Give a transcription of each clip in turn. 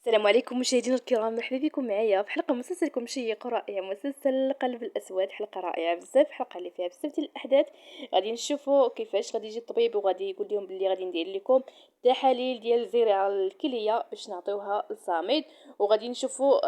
السلام عليكم مشاهدينا الكرام، مرحبا بكم معايا في حلقه مسلسلكم شيق رائع، مسلسل قلب الاسود. حلقه رائعه بزاف، حلقه اللي فيها بزاف ديال الاحداث. غادي نشوفوا كيفاش غادي يجي الطبيب وغادي يقول لهم بلي غادي ندير لكم تحاليل ديال زرع الكليه باش نعطيوها لصامد. وغادي نشوفوا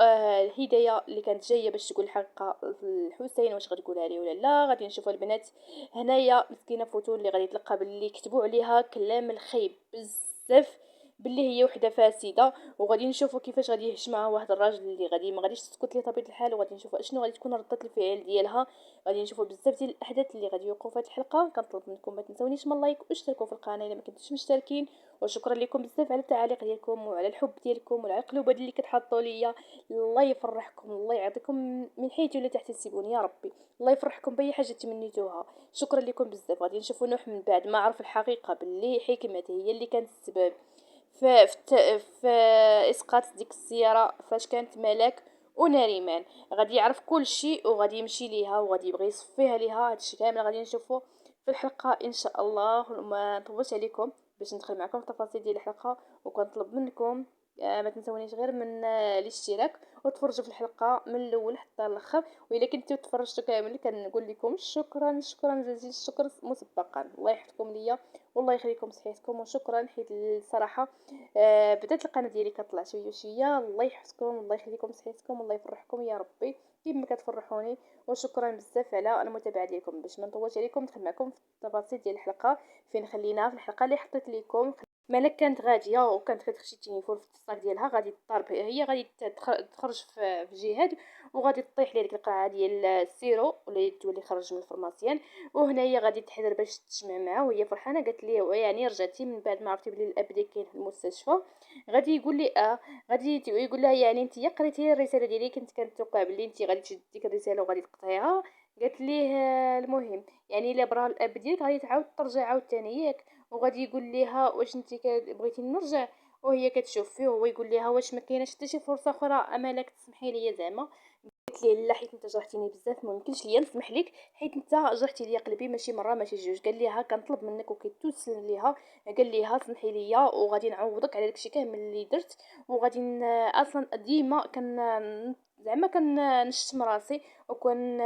الهدايه اللي كانت جايه باش تقول الحقيقه الحسين، واش غتقولها ليه ولا لا. غادي نشوفوا البنات هنايا مسكينه فوتون اللي غادي تلقى باللي كتبوا عليها كلام الخيب بزاف، باللي هي وحده فاسده. وغادي نشوفوا كيفاش غادي يهجم معها واحد الراجل اللي غادي ما غاديش تسكت ليه طبيعه الحال، وغادي نشوفوا شنو غادي تكون ردة الفعل ديالها. غادي نشوفوا بزاف ديال الاحداث اللي غادي يوقعوا في هذه الحلقه. كنطلب منكم ما تنسونيش من اللايك واشتركوا في القناه الا ما كنتوش مشتركين. وشكرا لكم بزاف على التعاليق ديالكم وعلى الحب ديالكم وعلى القلوبات اللي كتحطوا ليا. الله يفرحكم، الله يعطيكم من حيث لا تحتسبون يا ربي. الله يفرحكم باي حاجه تمنيتوها. شكرا لكم بزاف. غادي نشوفوا نوح من بعد ما عرف الحقيقه باللي حكمته هي اللي كانت السبب في اسقاط ديك السياره فاش كانت ملاك ونريمان. غادي يعرف كل شيء وغادي يمشي ليها وغادي يبغي يصفيها ليها. هادشي كامل غادي نشوفه في الحلقه ان شاء الله. ما نطولش عليكم باش ندخل معكم في التفاصيل ديال الحلقه، وكنطلب منكم ما تنسونيش غير من الاشتراك وتفرجوا في الحلقه من الاول حتى الاخر. واذا كنتوا تفرجتوا كامل كنقول لكم شكرا، شكرا جزيل الشكر مسبقا. الله يحفظكم ليا والله يخليكم صحيحتكم، وشكرا حيت الصراحه بدات القناه ديالي كطلع شويه شويه. الله يحفظكم، الله يخليكم صحيحتكم، الله يفرحكم يا ربي كيما كتفرحوني. وشكرا بزاف على المتابعه ديالكم. باش ما نطولش عليكم ندخل معكم في التفاصيل ديال الحلقه. فين خلينا في الحلقه اللي حطيت لكم. ملك كانت غاديه وكانت كتخشي التليفون في الصاك ديالها، غادي تضرب، هي غادي تخرج في جهاد وغادي تطيح لهاديك القرعه ديال السيرو اللي تولي خرج من الفرماسيان. وهنايا غادي تحضر باش تجمع معاه وهي فرحانه. قالت ليه يعني رجعتي من بعد ما عرفتي بلي الاب ديالك كاين في المستشفى؟ غادي يقول لي غادي يقول لها يعني انت قريتي الرساله ديالي كنت كنتوقع بلي انت غادي تشد ديك الرساله وغادي تقطعيها. قالت ليه المهم يعني الا برا الاب ديالك غادي تعاود ترجع عاوتاني ياك؟ وغادي يقول ليها واش انت بغيتيني نرجع؟ وهي كتشوف فيه وهو يقول لها واش ما كايناش حتى شي فرصه اخرى امالك تسمحي لي زعما؟ قلت ليه لا، حيت انت جرحتيني بزاف ما يمكنش ليا نسمح لك، حيت انت جرحتي لي قلبي ماشي مره ماشي جوج. قال ليها كنطلب منك وكيتوسل ليها، قال ليها سمحي ليا وغادي نعوضك على داكشي كامل اللي درت. وغادي اصلا ديما زعما كنشتم راسي وكن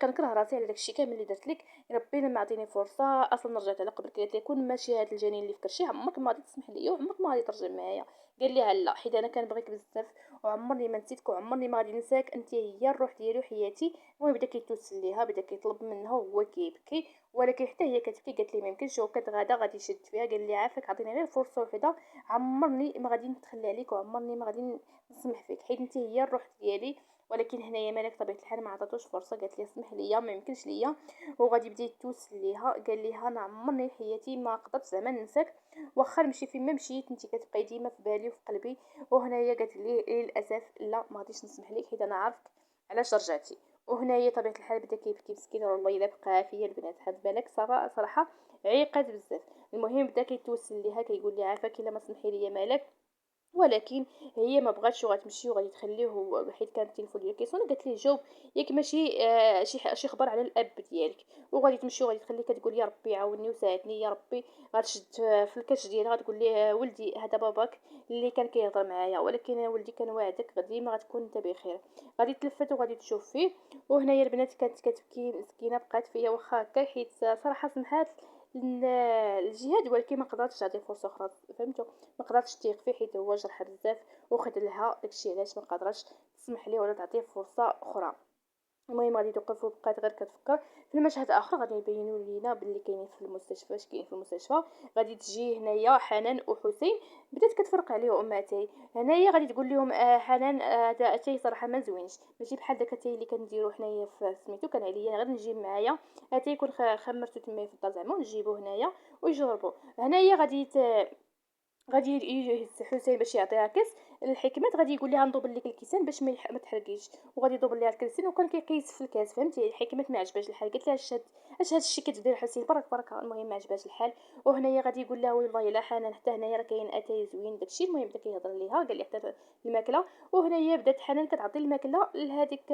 كنكره راسي على داكشي كامل اللي درت لك. ربي لما عطيني فرصه اصلا رجعت على قبلك. قالت لي كون ماشي هاد الجنين اللي فكرتي عمرك ما غادي تسمح ليا وعمرك ما غادي ترجع معايا. قال ليها لا، حيت انا كنبغيك بزاف وعمرني ما نسيتك وعمرني ما غادي ننساك، انت هي الروح ديالي وحياتي. المهم بدا كيتوسل ليها، بدا كيطلب منها وهو كيبكي، ولكن حتى هي كتبكي. قالت لي ما يمكنش، وكتغادا غادي يشد فيها. قال لي عافاك عطيني غير فرصه وحده، عمرني ما غادي نتخلى عليك وعمرني ما غادي نسمح فيك، حيت انت هي الروح ديالي. ولكن هنايا مالك طبيعه الحال ما عطاتوش فرصه. قالت لي اسمح لي ما يمكنش ليا. وغادي يبدا يتوسل ليها. قال ليها انا عمرني في حياتي ما قدرت زعما ننساك، واخا نمشي فين ما مشيت انت كتبقاي ديما في بالي وفي قلبي. وهنايا قالت لي للاسف لا ما غاديش نسمح لك، حيت انا عارفك علاش رجعتي. وهنايا طبيعه الحال بدا كيبكي مسكين. والله الا بقى فيا البنات هاد بالك صراحه عيقات بزاف. المهم بدا كيتوسل ليها كيقول لي عافاك الا ما سمحي لي مالك. ولكن هي ما بغاتش وغتمشي وغادي تخليه حيت كان التليفون ديالو كيصون. قالت ليه جاوب ياك ماشي شي خبر على الاب ديالك. وغادي تمشي وغادي تخليه كتقول يا ربي عاوني وساعدني يا ربي. غتشد في الكاش ديالها غتقول ليه ولدي هذا باباك اللي كان كيهضر معايا، ولكن ولدي كان واعدك غادي ما غتكون انت بخير. غادي تلفت وغادي تشوف فيه. وهنايا البنات كانت كتبكي مسكينه، بقات فيا واخا هكا حيت صراحه سمحات الجهاد، ولكن ما قدرتش تعطيه فرصه اخرى. فهمتوا؟ ما قدرتش تيق فيه حيت هو جرح بزاف وخذلها. داكشي علاش ما قدرتش تسمح ليه ولا تعطيه فرصه اخرى. المهم غادي توقف وبقات غير كتفكر. في المشهد اخر غادي يبينوا لينا باللي كاينين في المستشفى. اش كاين في المستشفى؟ غادي تجي هنايا حنان وحسين، بدات كتفرق عليه اماتي. هنايا غادي تقول لهم حنان هذا اتاي صراحه ما زوينش، ماشي بحال داك اتاي اللي كنديرو حنايا في سميتو. كان عليا غير نجيب معايا اتاي يكون خمرتو تما في الدار زعما ونجيبو هنايا ويجربو. هنايا غادي يجي حسين باش يعطيها كاس الحكمات. غادي يقول لها نضرب لك الكيسان باش ما تحرقيش. وغادي يضرب لها الكيسان وكان كيقيس في الكاس. فهمتي؟ الحكمات ما عجبهاش الحال. قالت لها اش هاد الشيء كتدير حسين برك برك. المهم ما عجبهاش الحال. وهنايا غادي يقول لها والله الا حنان حتى هنايا راه كاين اتاي زوين داكشي. المهم بدا كيهضر ليها قال لي حتى الماكله. وهنايا بدات حنان كتعطي الماكله لهذيك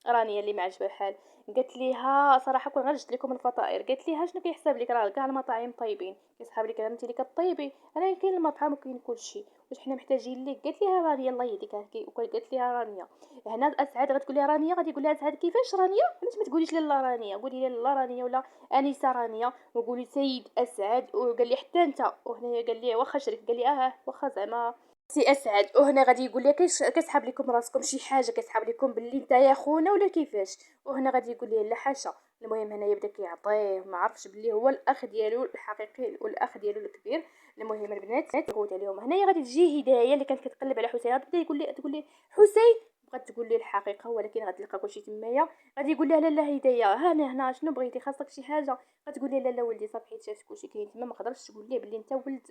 رانيا اللي ما عجبها الحال. قالت ليها صراحه كون غير جبت لكم الفطائر، قالت ليها شنو كيحسب لك، راه كاع المطاعم طيبين، كيسحاب لك انت اللي كطيبي، انا كاين المطعم وكاين كلشي، واش حنا محتاجين ليك؟ قالت ليها رانيا الله يهديك، قالت ليها رانيا. هنا اسعد غتقول لها رانيا، غادي يقول لها اسعد كيفاش رانيا؟ علاش ما تقوليش لاله رانيا، قولي لي لاله رانيا ولا انسه رانيا، وقولي سيد اسعد. وقال لي حتى انت، وهنا قال لي واخا شريك، قال لي واخا زعما سي اسعد. وهنا غادي يقول لك كيسحب لكم راسكم شي حاجه، كيسحب لكم باللي نتايا خونا ولا كيفاش. وهنا غادي يقول لي لا حاشا. المهم هنا يبدا كيعطيه، ما عرفش باللي هو الاخ ديالو الحقيقي والاخ ديالو الكبير. المهم البنات يغوت عليهم. هنايا غادي تجي هدايه اللي كانت كتقلب على حسين، غتبدا تقول لي حسين، بغات تقول لي الحقيقه ولكن غتلقى كلشي تمايا. غادي يقول لها لا هدايه، هنا شنو بغيتي، خاصك شي حاجه؟ غتقول لي لا ولدي صافي حيت شافت كلشي كاين تما، ما قدرتش تقول ليه بلي انت ولد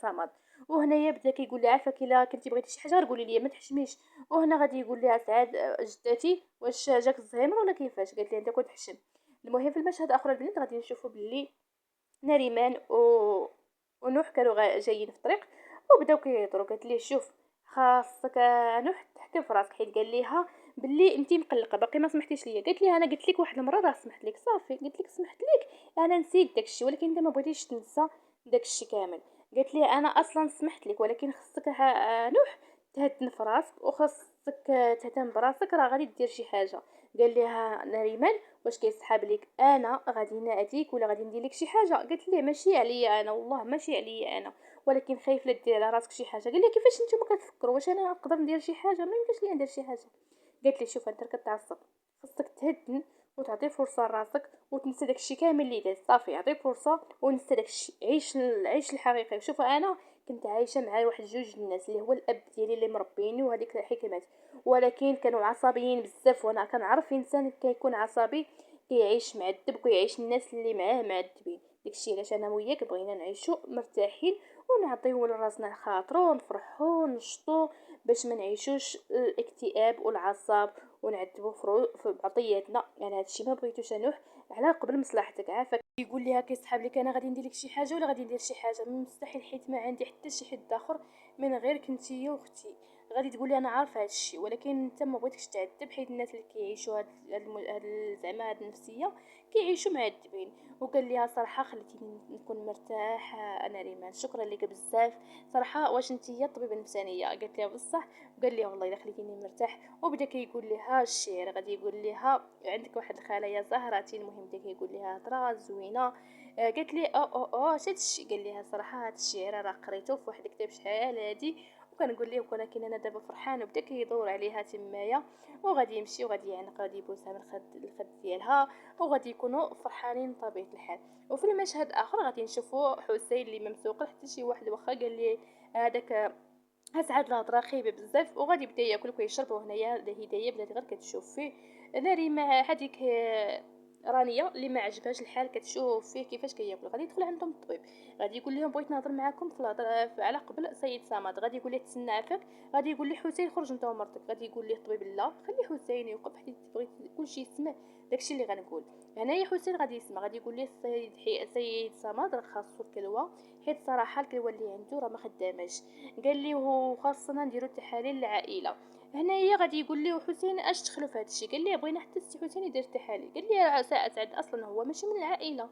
صمد. وهنايا بدا كيقول لها عافاك الا كنتي بغيتي شي حاجه غير قولي لي ما تحشميش. وهنا غادي يقول لها سعاد جدتي واش جاك الزهايمر ولا كيفاش؟ قالت لي انت كنت تحشم. المهم في المشهد اخر البنات غادي نشوفوا باللي نريمان ونوح كانوا جايين في الطريق وبداو كيهضروا. قالت ليه شوف خاصك نوح تحكم في راسك، حيت قال ليها باللي انتي مقلقه باقي ما سمحتيش ليا. قالت لي انا قلت لك واحد المره راه سمحت لك، صافي قلت لك سمحت لك، انا نسيت داكشي ولكن انت ما بغيتيش تنسى داكشي كامل. قالت لي انا اصلا سمحت لك ولكن خصك نوح تهدن في راسك وخصك تهتم براسك، راه غادي دير شي حاجه. قال لها نريمان واش كيسحاب لك انا غادي ناديك ولا غادي ندير لك شي حاجه؟ قالت لي ماشي عليا انا، والله ماشي عليا انا، ولكن خايف لا دير على راسك شي حاجه. قال لي كيفاش نتوما كتفكروا، واش انا نقدر ندير شي حاجه؟ ما يمكنش لي ندير شي حاجه. قالت لي شوف انت كتعصب، خصك تهدن وتعطي فرصه لراسك وتنسى داكشي كامل اللي داز، صافي عطي فرصه ونسى داكشي، عيش الحقيقه. شوف انا كنت عايشه مع واحد جوج الناس اللي هو الاب ديالي اللي مربيني وهذيك الحكمات، ولكن كانوا عصبيين بزاف، وانا كنعرف انسان كيكون عصبي كيعيش معذب وكيعيش الناس اللي معاه معذبين. داكشي علاش انا وياك بغينا نعيشو مرتاحين ونعطيو لراسنا الخاطر ونفرحو ونشطو باش ما نعيشوش الاكتئاب والعصاب ونعذبوا في بعضياتنا. يعني هادشي ما بغيتوش نوح، على قبل مصلحتك عافاك. يقول لها كيسحاب لك انا غادي ندير لك شي حاجه ولا غادي ندير شي حاجه؟ مستحيل، حيت ما عندي حتى شي حد اخر من غيرك انتيا واختي. غادي تقولي انا عارفه هادشي ولكن انت ما بغيتكش تعذب، حيت الناس اللي كيعيشوا زعما هاد النفسيه كيعيشوا معذبين. وقال ليها صراحه خليتيني نكون مرتاح انا ريمان، شكرا لك بزاف صراحه، واش انت هي الطبيبه النفسانيه؟ قالت لها بصح. وقال لي والله الا خليتيني مرتاح. وبدا كيقول لها الشعر، غادي يقول لها عندك واحد الخاله يا زهرتي. المهم بدا كيقول لها هضره زوينه. قالت لي او اش هادشي؟ قال لها صراحه هاد الشعر راه قريته في واحد الكتاب شحال هادي وكنقول ليه ولكن انا دابا فرحان. وبدا كيدور عليها تمايا وغادي يمشي وغادي يعنق، غادي يبوسها من الخد ديالها وغادي يكونوا فرحانين بطبيعه الحال. وفي المشهد اخر غادي نشوفوا حسين اللي ممسوق حتى شي واحد واخا قال لي هذاك اسعد الهضره خايبه بزاف، وغادي يبدا ياكل ويشرب. وهنايا الهدايه بدات غير كتشوف فيه ناري مع هذيك رانيا اللي ما عجبهاش الحال، كتشوف فيه كيفاش كياكل. غادي يدخل عندهم الطبيب، غادي يقول لهم بغيت نهضر معكم في الهضره على قبل سيد صمد. غادي يقول ليه تسنى عافاك. غادي يقول ليه حسين خرج انت ومرتك. غادي يقول ليه الطبيب لا خلي حسين يوقف حيت بغيت كلشي يسمع داكشي اللي غنقول. هنايا حسين غادي يسمع، غادي يقول ليه سيد صمد راه خاصو الكلوه، حيت صراحه الكلوه اللي عنده راه ما خداماش. قال لي وخاصنا نديرو تحاليل العائله. هنايا غادي يقول لي حسين اش دخلوا في هذا الشيء؟ قال لي بغينا حتى السي حسين يدير التحاليل. قال لي اسعد اصلا هو ماشي من العائله.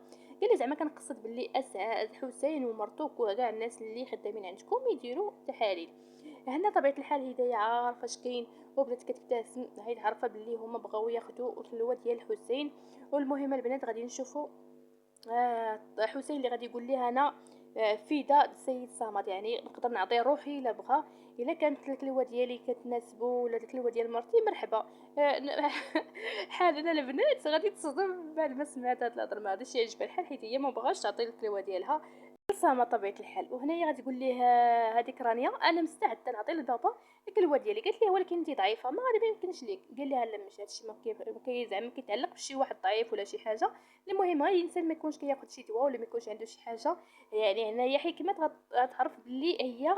قال لي زعما كنقصد باللي اسعد حسين ومرتو وكاع الناس اللي خدامين عندكم يديروا تحاليل. هنا طبيعه الحال هدايا عارفه اش كاين وبدات كتبتسم، حيت عارفه باللي هما بغاو ياخذوا الخلوه ديال حسين. والمهم البنات غادي نشوفوا حسين اللي غادي يقول لي انا فدا السيد صمد، يعني نقدر نعطي روحي الا بغى، الا كانت الكلوه ديالي كتناسبو ولا الكلوه ديال مرتي مرحبا. حال انا البنات غادي تصدم بعد ما سمعت هاد الهضره، ما غاديش يعجبها الحال حيت هي ما بغاش تعطي الكلوه ديالها صامة طبيعة الحال. وهنايا غادي تقول ليه هذيك رانيا انا مستعده نعطي لبابا الكلوه ديالي. قالت ليه ولكن انت ضعيفه ما غادي ما يمكنش ليك. قال لها لا ماشي هادشي ما زعما كيتعلق بشي واحد ضعيف ولا شي حاجه. المهم غير الانسان ما يكونش كياخذ شي دواء ولا ما يكونش عنده شي حاجه. يعني هنايا حكمت غتعرف بلي هي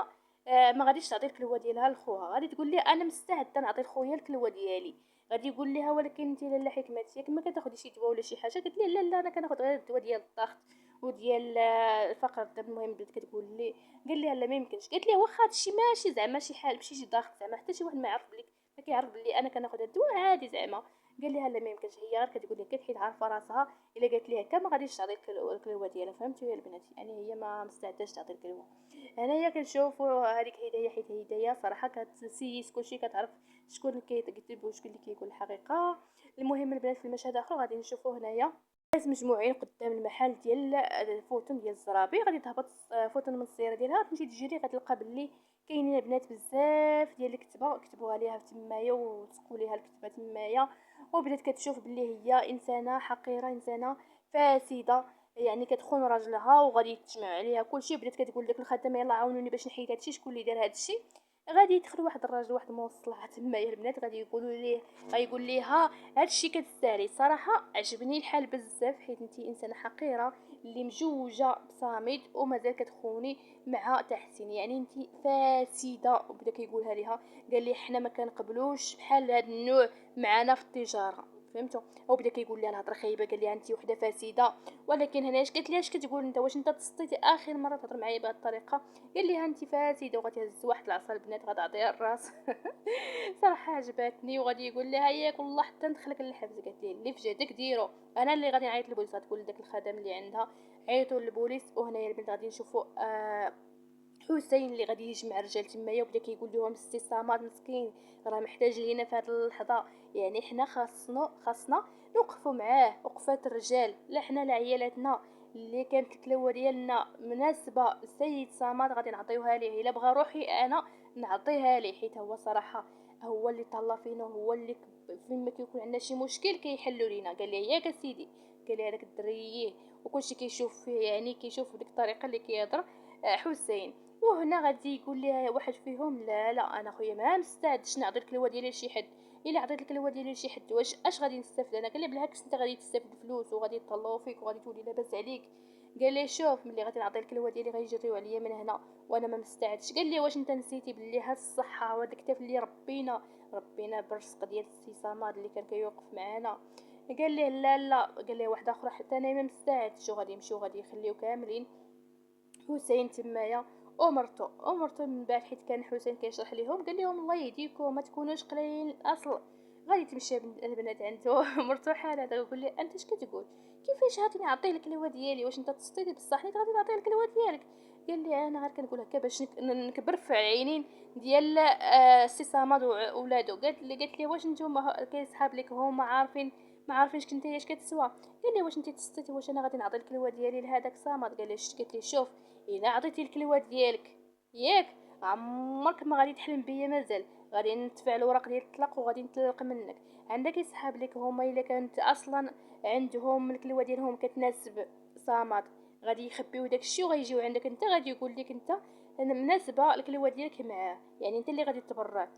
ما غاديش تعطي الكلوه ديالها لخوها. غادي تقول لي انا مستعده نعطي لخويا الكلوه ديالي. غادي يقول لها ولكن انت لاله حكمت ياك ما كتاخدي شي دواء ولا شي حاجه؟ قالت لي لا انا كناخذ غير الدواء ديال الضغط وديال الفقر الدم. المهم بدات كتقول لي، قال لي لا ما يمكنش. قالت لي واخا هادشي ماشي زعما شي حال ماشي شي ضغط، زعما حتى شي واحد ما يعرف بلي ما كيعرف بلي انا كناخذ الدواء عادي زعما. قال لها لا ما يمكنش، هي غير كتقول لك حيت عارفه راسها الا قالت ليه هكا ما غاديش تعطي الكلوه ديالها. فهمتوا يا البنات؟ يعني هي ما مستعداش تعطي الكلوه. هنايا كنشوفوا هذيك هدايا، حيت هدايا صراحه كتسيس كلشي، كتعرف شكون اللي كيكذب وشكون اللي كيقول الحقيقه. المهم البنات في المشهد اخر غادي نشوفوا هنايا ناس مجموعين قدام المحل ديال الفوتون ديال الزرابي. غادي تهبط فوتون من السياره ديالها تمشي تجري، غتلقى باللي كاينين البنات بزاف ديال الكتبه كتبوا عليها تمايا وتسقوا ليها الكتبه تمايا. وبدات كتشوف باللي هي انسانه حقيره، انسانه فاسده، يعني كتخون راجلها وغادي تجمع عليها كلشي. بدات كتقول لك الخدامه يلا عاونوني باش نحيد هادشي، شكون اللي دار هادشي؟ غادي يدخل واحد الراجل واحد موصلها تمايا البنات، غادي يقولوا ليه، غيقول ليها هادشي كتستاهلي. صراحه عجبني الحال بزاف، حيت انتي انسانه حقيره اللي مجوجه بصامد ومازال كتخوني مع تحسين، يعني انتي فاسده. وبدا كيقولها ليها، قال لي حنا ما كنقبلوش بحال هذا النوع معنا في التجاره. فهمتوا؟ وبدا كيقول لها الهضره خايبه، قال لها انت وحده فاسده. ولكن هنا اش قالت لها اش كتقول انت؟ واش انت تسطيتي اخر مره تهضر معايا بهذه الطريقه؟ قال لها انت فاسده، وغتهز واحد العصا البنات غتعطيها الراس. صراحه عجبتني. وغادي يقول لها ياك والله حتى ندخلك للحبس. قالت لي اللي في جهدك ديرو، انا اللي غادي نعيط للبوليس. غتقول لذاك الخدم اللي عندها عيطوا للبوليس. وهنايا البنت غادي نشوفوا حسين اللي غادي يجمع الرجال تمايا، وبدا كيقول لهم السي صمد مسكين راه محتاج لينا في هذه اللحظه، يعني حنا خاصنا نوقفوا معاه وقفه الرجال. لا حنا لا عيالاتنا اللي كانت الكلوه ديالنا مناسبه السيد صمد غادي نعطيوها ليه. الا بغى روحي انا نعطيها ليه، حيت هو صراحه هو اللي طلع فينا، هو اللي فين ما كيكون عندنا شي مشكل كيحلوا لينا. قال لي ياك سيدي، قال لي هذاك الدريه وكلشي كيشوف فيه، يعني كيشوف ديك الطريقه اللي كيهضر حسين. وهنا غادي يقول لها واحد فيهم لا انا خويا ما مستعدش نعطي الكلوه ديالي لشي حد. الا عطيت الكلوه ديالي لشي حد واش اش غادي نستافد انا؟ قال لي بالعكس انت غادي تستافد فلوس وغادي يطلعوا فيك وغادي تولي لاباس عليك. قال لي شوف ملي غادي نعطي الكلوه ديالي غيجريو عليا من هنا وانا ما مستعدش. قال لي واش انت نسيتي باللي هاد الصحه وهاد الكتاف اللي ربينا بالرزق ديال السي صمد اللي كان كيوقف معانا؟ قال لي لا. قال لي واحده اخرى حتى انا ما مستعدش. وغادي يمشيو غادي يخليو كاملين حسين تمايا ومرتو من بعد، حيت كان حسين كيشرح ليهم قال لهم الله يهديكم ما تكونوش قليلين الاصل. غادي تمشي البنات عنده مرتو حاله تقول لي انت اش كتقول؟ كيفاش غادي نعطيه الكلوه ديالي؟ واش انت تسطيتي بصح نيت غادي نعطيه الكلوه ديالك؟ قال لي انا غير كنقول هكا باش نكبر في عينين ديال السي صمد وولادو. قالت لي واش نتوما كيسحاب لك هما عارفين ما عارفينش كنتي اش كتسوى؟ قال لي واش انت تسطيتي؟ واش انا غادي نعطي الكلوه ديالي لهذاك صمد؟ قال لي قالت لي شوف الا عطيتي الكلوات ديالك ياك عمرك ما غادي تحلم بيا مازال. غادي ندفع الوراق ديال الطلاق وغادي نطلق منك. عندك يسحاب لك هما الا كانت اصلا عندهم الكلوه ديالهم كتناسب صامت غادي يخبيو داكشي وغيجيو عندك انت، غادي يقول لك انت انا مناسبه الكلوه ديالك معاه، يعني انت اللي غادي تبرع.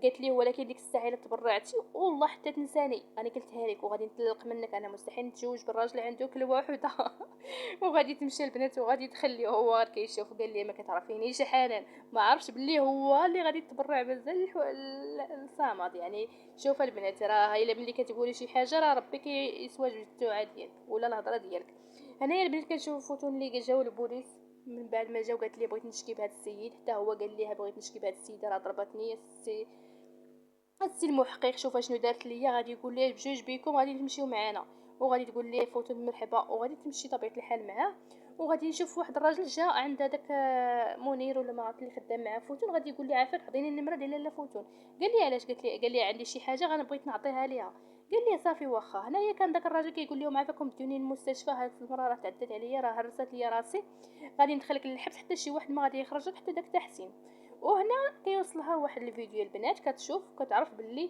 قالت لي ولكن ديك الساعه الا تبرعتي والله حتى تنساني انا قلتها لك وغادي نطلق منك. انا مستحيل نتزوج بالراجل عنده كلوه وحده. وغادي تمشي البنات وغادي تخليه هو غير كيشوف. قال لي ما كتعرفينيش حنان، ما عرفش بلي هو اللي غادي يتبرع بزاف الصامد. يعني شوف البنات راه الا ملي كتقولي شي حاجه راه ربي كيسواجب الدعاء ديالك ولا الهضره ديالك. هنايا البنات كنشوفوا فوتون اللي جاو البوليس من بعد ما جاو. قالت لي بغيت نشكي بهذا السيد، حتى هو قال ليها بغيت نشكي بهذا السيده راه ضربتني. السي المحقق شوف شنو دارت ليا. غادي يقول ليه بجوج بيكم غادي تمشيو معانا، وغادي تقول ليه فوتون مرحبا وغادي تمشي طبيعه الحال معاه. وغادي نشوف واحد الراجل جا عند هذاك منير ولا ما عرفت اللي خدام معاه فوتون. غادي يقول لي عافاك عطيني النمره ديال لاله فوتون. قال لي علاش؟ قال لي عندي شي حاجه غانا بغيت نعطيها ليها. قال لي صافي واخا. هنايا كان داك الراجل كيقول لهم عافاكم دوني المستشفى، هاد المره راه تعدت عليا راه هرست ليا راسي، غادي ندخلك للحبس حتى شي واحد ما غادي يخرجك حتى داك تحسين. وهنا كيوصلها واحد الفيديو البنات كتشوف كتعرف باللي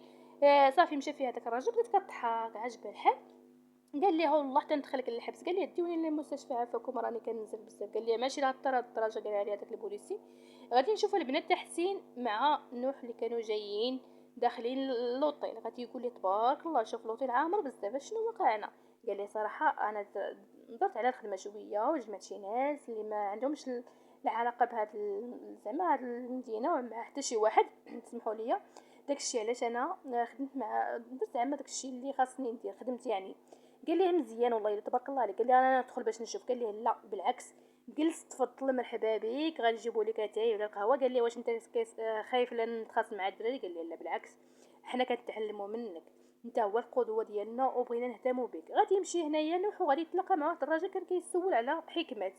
صافي مشى فيها داك الراجل. بدات كضحك عجبها الحال. قال لي والله حتى ندخلك للحبس. قال لي ديوني للمستشفى عافاكم راني كننزل بزاف. قال لي ماشي لهاد الدرجه قال لي هذاك البوليسي. غادي نشوفوا البنات تحسين مع نوح اللي كانوا جايين داخلين لوطيل. غادي يقول لي تبارك الله شوف لوطيل عامر بزاف شنو وقع هنا. قال لي صراحه انا درت على الخدمه شويه وجمعت شي ناس اللي ما عندهمش العلاقه بهاد زعما هاد المدينه مع حتى شي واحد. سمحوا لي داكشي علاش انا خدمت مع درت زعما داكشي اللي خاصني ندير خدمت يعني. قال لي مزيان والله تبارك الله عليك. قال لي انا ندخل باش نشوف. قال لي لا بالعكس جلس تفضل مرحبا بك غادي يجيبوا لك اتاي ولا القهوه. قال لي واش انت خايف لا نتخاصم مع الدراري؟ قال لي لا بالعكس حنا كنتعلموا منك. انت هو القدوه ديالنا وبغينا نهتموا بك. غادي يمشي هنايا نوح وغادي يتلاقى مع واحد الراجل كان كيسول على حكمت.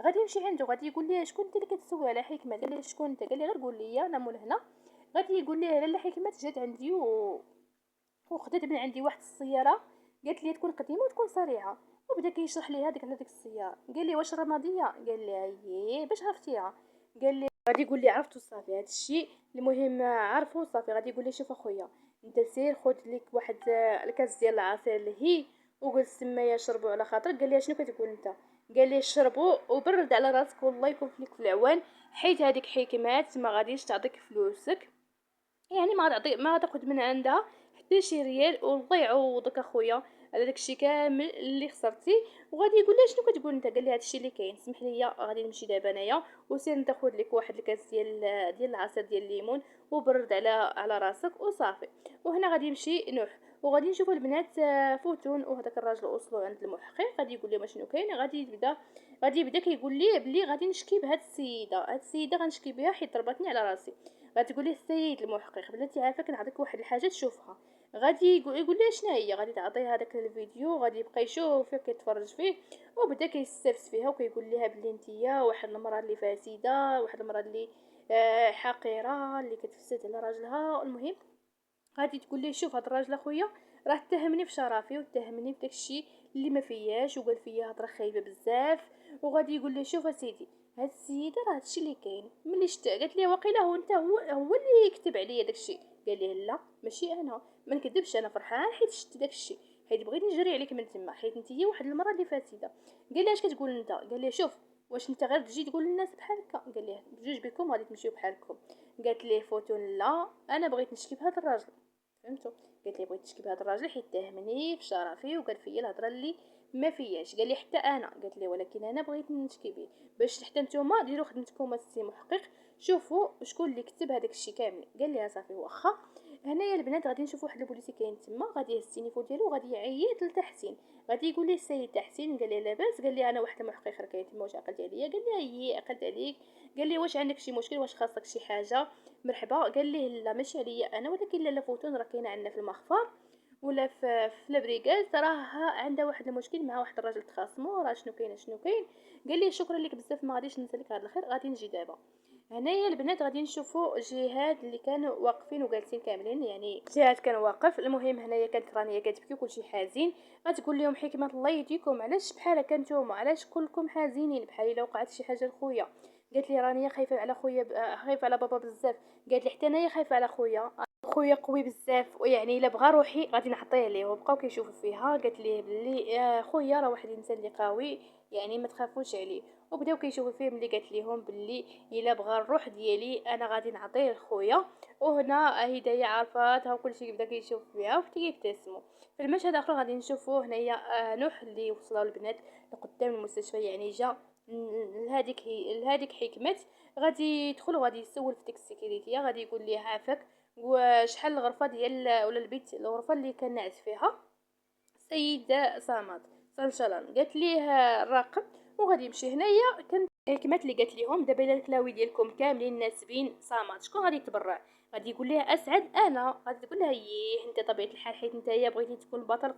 غادي يمشي عنده غادي يقول ليه شكون انت اللي كتسول على حكمت؟ قال ليه شكون انت؟ قال لي غير قول لي انا مول هنا. غادي يقول ليه لاله حكمت جات عندي وخدات من عندي واحد السياره، قالت لي تكون قديمه وتكون سريعه. وبدا كيشرح لي هذيك على ديك السياره. قال لي واش رماديه؟ قال لي اييه باش عرفتيها؟ قال لي غادي يقول لي عرفتو صافي هذا الشيء المهم عرفو صافي. غادي يقول لي شوف اخويا انت سير خذ لك واحد الكاس ديال العصير لهي وقول السميه شربوا على خاطرك. قال لي شنو كتقول انت؟ قال لي شربوا وبرد على راسك والله يكون فيك في العوان، حيت هذيك حكمات ما غاديش تعطيك فلوسك، يعني ما تاخذ من عندها حتى شي ريال، والله يعوضك اخويا على داكشي كامل اللي خسرتي. وغادي يقول لها شنو كتقول انت؟ قال لي هادشي اللي كاين، سمح لي غادي نمشي دابا انايا وسير تاخذ لك واحد الكاس ديال العصير ديال الليمون وبرد على راسك وصافي. وهنا غادي يمشي نوح وغادي نشوفوا البنات فوتون وهذاك الراجل وصلوا عند المحقق. غادي يقول لهم شنو كاين. غادي يبدا كيقول ليه بلي غادي نشكي بهاد السيده غنشكي بها حيت ضربتني على راسي. غتقولي السيد المحقق بلاتي عافاك نعطيك واحد الحاجه تشوفها. غادي يقول لها شنو هي. غادي تعطيه هذاك الفيديو غادي يبقى يشوف فيه كيتفرج فيه وبدا كيستفز فيها وكيقول لها بلي نتيا واحد المراه اللي فاسده، واحد المراه اللي حقيره اللي كتفسد على راجلها. المهم غادي تقول ليه شوف هاد الراجل اخويا راه اتهمني في شرفي واتهمني بداكشي اللي ما فياش وقال فيا هضره خايبه بزاف. وغادي يقول ليه شوف اسيدي هاد السيده راه هادشي اللي كاين ملي قالت ليه واقيلا هو اللي يكتب عليا داكشي. قال ليه لا ماشي انا ما نكذبش، انا فرحان حيت شفت داكشي، حيت بغيت نجري عليك من تما حيت انت هي واحد المراه اللي فاسده. قال ليه اش كتقول انت؟ قال ليه شوف واش انت غير تجي تقول للناس بحال هكا؟ قال ليه بجوج بكم غادي تمشيو بحالكم. قالت ليه فوتون لا انا بغيت نشكي بهذا الراجل. فهمتوا؟ قالت لي بغيت نشكي بهذا الراجل حيت اتهمني في شرفي وقال فيا الهضره اللي ما فياش. قال لي حتى انا. قالت لي ولكن انا بغيت نشكي به باش حتى نتوما ديروا خدمتكم السي محقق شوفوا شكون اللي كتب هذاك الشيء كامل. قال لي صافي واخا. هنايا البنات غادي نشوفوا واحد البوليسي كاين تما غادي يهز التليفون ديالو غادي يعيط لتحسين. غادي يقول لي السيد تحسين. قال لي لاباس؟ قال لي انا واحد المحقق راه كاين تما واش عقلتي عليا؟ قال لي اييه عقلت عليك. قال لي واش عندك شي مشكل واش خاصك شي حاجه؟ مرحبا. قال ليه لا ماشي عليا انا ولكن لاله فوتون راه كاينه عندنا في المخفر ولا في لابريكاز راه عندها واحد المشكل مع واحد الراجل تخاصموا راه شنو كاين. قال لي شكرا لك بزاف ما غاديش ننسى لك هذا الخير غادي نجي دابا. هنايا البنات غادي نشوفوا جهاد اللي كانوا واقفين وجالسين كاملين، يعني جهاد كان واقف. المهم هنايا كانت رانيا كتبكي وكلشي حزين. غتقول لهم حكمه الله يهديكم علاش بحال هكا نتوما علاش كلكم حزينين بحال الا وقعت شي حاجه لخويا؟ قالت لي رانيا خايفه على خويا خايفه على بابا بزاف. قالت لي حتى انايا خايفه على خويا قوي بزاف ويعني الا بغى روحي غادي نعطيه ليه. وبقاو كيشوفوا فيها. قالت ليه بلي خويا راه واحد الانسان اللي قوي يعني ما تخافوش عليه. وبداو كيشوفوا فيه ملي قالت ليهم بلي الا بغى الروح ديالي انا غادي نعطيه لخويا. وهنا هدايا عرفاتها وكلشي بدا كيشوف فيها وحتى كيبتسموا. في المشهد الاخر غادي نشوفوا هنايا نوح اللي وصلوا البنات لقدام المستشفى، يعني جا لهاديك حكمت. غادي يدخل وغادي يسول في ديك السيكوريتيه. غادي يقول ليه عافاك وشحال الغرفه ديال ولا البيت الغرفه اللي كان ناعس فيها السيد صمد صنشلان؟ قالت ليه الرقم. وغادي يمشي. هنايا كانت حكمت اللي قالت لهم دابا الا الكلاوي ديالكم كاملين ناسبين صمد شكون غادي يتبرع؟ غادي يقول لها اسعد انا. غادي تقول لها ييه انت طبيعه الحال حيت نتايا بغيتي تكون بطل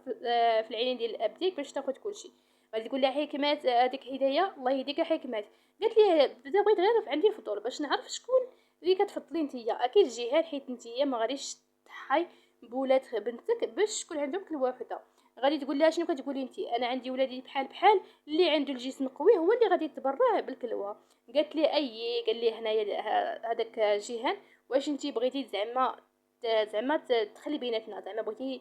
في العينين ديال الاب ديك باش تاخذ كلشي. غادي تقول لها حكمت هذيك هدايا الله يهديك حكمت. قالت لي بدا بغيت غير عندي فضول باش نعرف شكون اللي كتفضلي نتيا. اكيد جهاد حيت نتيا ما غاديش تضحي بولاد بنتك باش تكون عندهم كل واحده. غادي تقول لها شنو كتقولي انتي؟ انا عندي ولادي بحال اللي عنده الجسم قوي هو اللي غادي يتبرع بالكلوه. قالت لي اي. قال لي هنايا هذاك جيهان واش انتي بغيتي زعما تخلي بيناتنا زعما بغيتي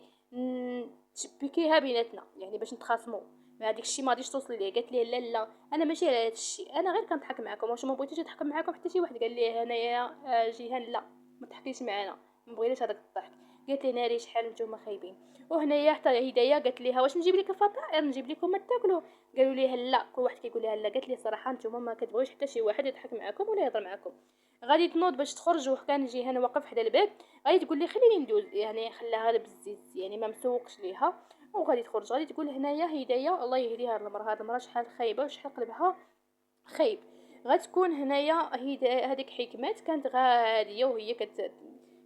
تشبكيها بيناتنا يعني باش نتخاصموا ما هذاك الشيء ما غاديش توصلي ليه. قالت لي لا لا انا ماشي على هذا الشيء انا غير كنضحك معكم واش ما بغيتوش نضحك معكم حتى شي واحد. قال لي هنايا جيهان لا ما تحكيش معنا ما بغيناش هذاك الضحك. قالت لي ناري شحال نتوما خايبين. وهنايا حتى هدايا قالت ليها واش نجيب لك الفطائر نجيب لكم ما تاكلوا؟ قالوا ليها لا كل واحد كيقول لها لا. قالت لي صراحه نتوما ما كتبغيوش حتى شي واحد يضحك معكم ولا يهضر معكم. غادي تنوض باش تخرج وكان جيهان واقف حدا الباب. غادي تقول لي خليني ندوز يعني خلاها بالزيت يعني ما مسوقش ليها. وغادي تخرج. غادي تقول هنايا هدايا الله يهديها هاد المراه شحال خايبه وشحال قلبها خايب. غتكون هنايا هذيك حكمات كانت غاديه وهي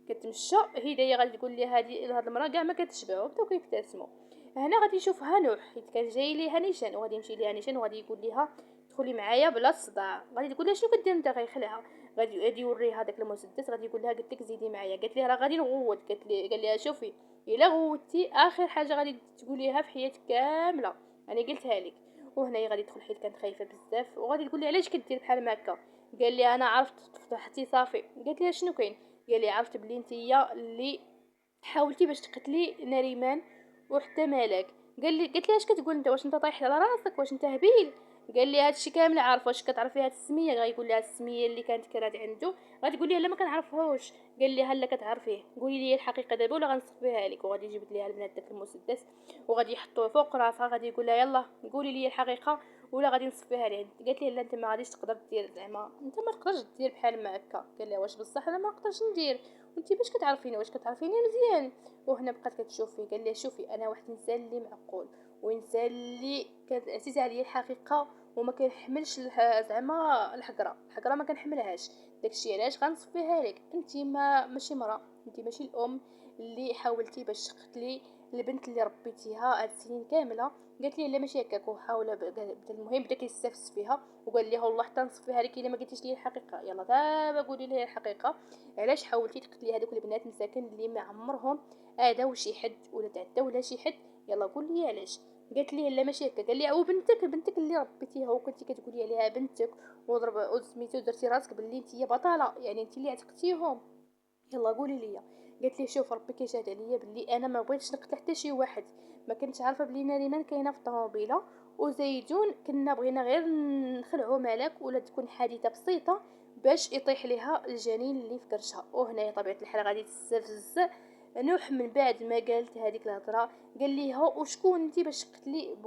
كتمشى هدايا غادي تقول لي هاد المراه كاع ما كتشبعو، بداو كيبتسموا. هنا غادي يشوفها نوح حيت كان جاي ليها نيشان، وغادي يمشي ليها نيشان وغادي يقول لها دخلي معايا بلا صداع. غادي تقول لها شنو كدير انت، غيخلعها. غادي يوريها داك المسدس، غادي يقول لها قلت لك زيدي معايا، قالت ليه راه غادي نغوت. قال لها شوفي الا غوتي اخر حاجه غادي تقوليها في حياتك كامله انا قلتها لك. وهنايا غادي تدخل حيت كانت خايفه بزاف، وغادي تقول لي علاش كدير بحال هكا. قال لي انا عرفت فتحتي صافي. قالت لي شنو كاين. قال لي عرفت بلي نتيا اللي حاولتي باش تقتلي نريمان وحتى ملاك. قالت لي اش كتقول انت، واش انت طايح على راسك، واش انت هبيل. قال لي هادشي كامل عارف، واش كتعرفي هاد السميه. غايقول لها السميه اللي كانت كراد عنده. غتقول لي لا ما كنعرفهوش. قال لي هلا كتعرفيه، قولي لي الحقيقه دابا ولا غنصفيها لك. وغادي يجبد ليها البنات داك المسدس وغادي يحطوه فوق راسها. غادي يقول لها يلا قولي لي الحقيقه ولا غادي نصفيها ليه. قالت لي لا انت ما غاديش تقدر دير، زعما انت ما تقدرش دير بحال ما هكا. قال لها واش بصح انا ما نقدرش ندير، وانت باش كتعرفيني، واش كتعرفيني مزيان. وهنا بقات كتشوف فيه. قال لها شوفي انا واحد انسان اللي معقول، وانسان اللي كانت عزيزه عليا الحقيقه وما كنحملش الحقره ما كنحملهاش. داكشي علاش غنصفيها لك. انت ما ماشي مرا، انت ماشي الام اللي حاولتي باش تقتلي البنت اللي ربيتيها هاد السنين كامله. قالت لي لا ماشي هكاك. وحاول المهم بدا كيستفز فيها وقال لي والله حتى نصفيها لك الا ما قلتيش لي الحقيقه. يلا دابا قولي لي الحقيقه، علاش حاولتي تقتلي هذوك البنات مساكن اللي ما عمرهم اذاو شي حد ولا تعداو على شي حد. يلا قول لي علاش. قالت لي لا ماشي هكا. قال لي بنتك اللي ربيتيها وكنتي كتقولي عليها بنتك وضرب وسميتو درتي راسك باللي انت بطاله، يعني انت اللي عتقتيهم. يلا قولي لي. قالت لي شوف ربي كيشهد عليا باللي انا ما بغيتش نقتل حتى شي واحد. ما كنتش عارفه بلي ناريمان كاينه في الطوموبيله، وزيدون كنا بغينا غير نخلعوا ملاك ولا تكون حادثه بسيطه باش يطيح ليها الجنين اللي في كرشها. وهنا طبيعه الحال غادي تستفز نوح من بعد ما قالت هذيك الهضره. قال ليها وشكون انت باش تقتلي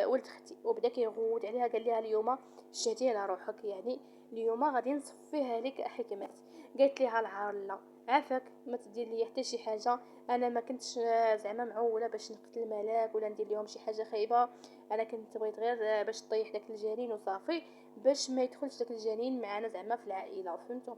ولد اختي. وبدا كيغوت عليها. قال لها اليوم شهدي على روحك، يعني اليوم غادي نصفيها لك حكمت. قالت ليها العار لا عافاك ما تدير لي حتى شي حاجه. انا ما كنتش زعما معوله باش نقتل الملاك ولا ندير لهم شي حاجه خايبه. انا كنت بغيت غير باش طيح داك الجنين وصافي، باش ما يدخلش داك الجنين معنا زعما في العائله، فهمتوا.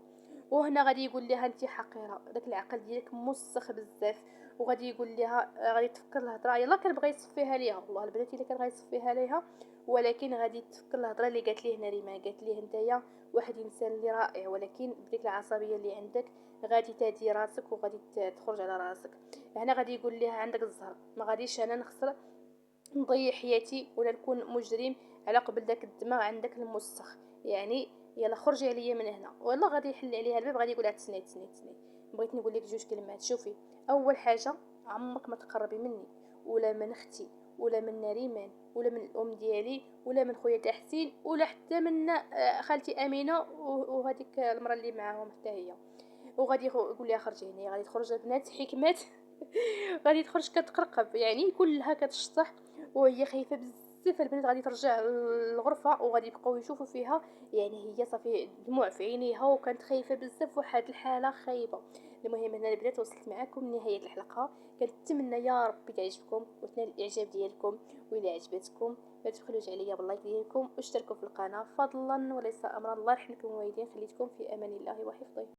وهنا غادي يقول لها انت حقيره، داك العقل ديالك مسخ بزاف. وغادي يقول لها غادي تفكر الهضره. يلا كان بغى يصفيها ليها، والله البنات الا كان غادي يصفيها ليها، ولكن غادي تفكر الهضره اللي قالت ليه نريمان. قالت ليه نتايا واحد انسان اللي رائع، ولكن بديك العصبيه اللي عندك غادي تهدي راسك وغادي تخرج على راسك. هنا غادي يقول لها عندك الزهر، ما غاديش انا نخسر نضيع حياتي ولا نكون مجرم على قبل داك الدماغ عندك المسخ، يعني يلا خرجي عليا من هنا. والله غادي يحل عليها الباب. غادي يقول لها تسني بغيت نقول لك جوج كلمات. شوفي اول حاجه عمرك ما تقربي مني ولا من اختي ولا من نريمان ولا من الام ديالي ولا من خويا تحسين ولا حتى من خالتي امينه وهذيك المره اللي معاهم حتى هي. وغادي يقول لها خرجي هنا. غادي تخرج البنات حكمات غادي تخرج كتقرقب، يعني كلها كتشطح وهي خايفه بزاف. البنات غادي ترجع للغرفه وغادي يبقاو يشوفوا فيها، يعني هي صافي دموع في عينيها وكانت خايفه بزاف واحد الحاله خايبه. المهم هنا البنات وصلت معكم لنهايه الحلقه. كنتمنى يا ربي تعجبكم وتنال الاعجاب ديالكم، والى عجبتكم لا تبخلوش عليا باللايك ديالكم واشتركوا في القناه فضلا وليس امرا. الله يرحمكم الوالدين. خليتكم في امان الله وحفظه.